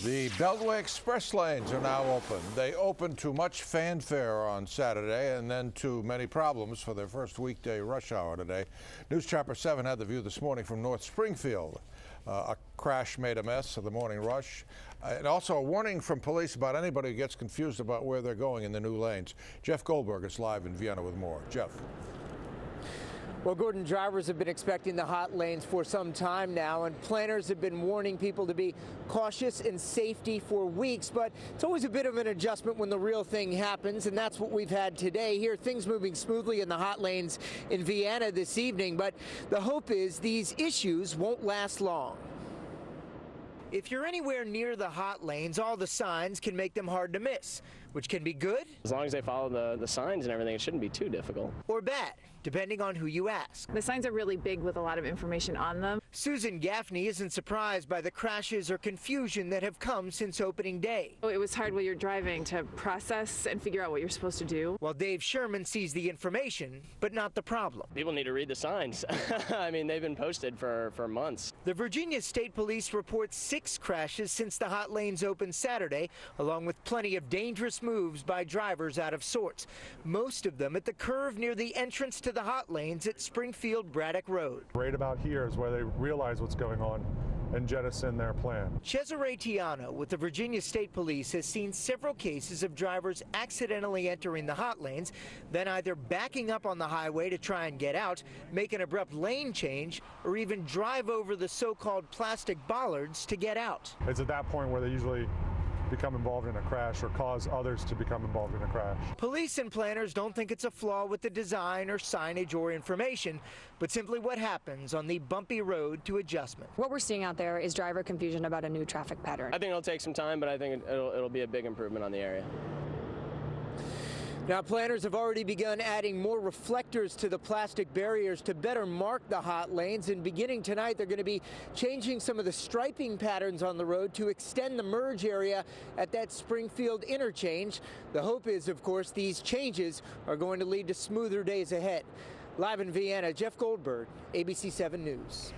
The Beltway Express lanes are now open. They opened to much fanfare on Saturday and then to many problems for their first weekday rush hour today. News Chopper 7 had the view this morning from North Springfield. A crash made a mess of the morning rush. And also a warning from police about anybody who gets confused about where they're going in the new lanes. Jeff Goldberg is live in Vienna with more. Jeff. Well, Gordon, drivers have been expecting the hot lanes for some time now, and planners have been warning people to be cautious and safety for weeks. But it's always a bit of an adjustment when the real thing happens, and that's what we've had today. Here, things moving smoothly in the hot lanes in Vienna this evening, but the hope is these issues won't last long. If you're anywhere near the hot lanes, all the signs can make them hard to miss, which can be good. As long as they follow the signs and everything, it shouldn't be too difficult. Or bad, depending on who you ask. The signs are really big with a lot of information on them. Susan Gaffney isn't surprised by the crashes or confusion that have come since opening day. It was hard while you're driving to process and figure out what you're supposed to do. While Dave Sherman sees the information, but not the problem. People need to read the signs. I mean, they've been posted for months. The Virginia State Police reports 6 crashes since the hot lanes opened Saturday, along with plenty of dangerous moves by drivers out of sorts. Most of them at the curve near the entrance to the hot lanes at Springfield Braddock Road. Right about here is where they realize what's going on and jettison their plan. Cesare Tiano with the Virginia State Police has seen several cases of drivers accidentally entering the hot lanes, then either backing up on the highway to try and get out, make an abrupt lane change, or even drive over the so-called plastic bollards to get out. It's at that point where they usually become involved in a crash or cause others to become involved in a crash. Police and planners don't think it's a flaw with the design or signage or information, but simply what happens on the bumpy road to adjustment. What we're seeing out there is driver confusion about a new traffic pattern. I think it'll take some time, but I think it'll be a big improvement on the area. Now, planners have already begun adding more reflectors to the plastic barriers to better mark the hot lanes. And beginning tonight, they're going to be changing some of the striping patterns on the road to extend the merge area at that Springfield interchange. The hope is, of course, these changes are going to lead to smoother days ahead. Live in Vienna, Jeff Goldberg, ABC 7 News.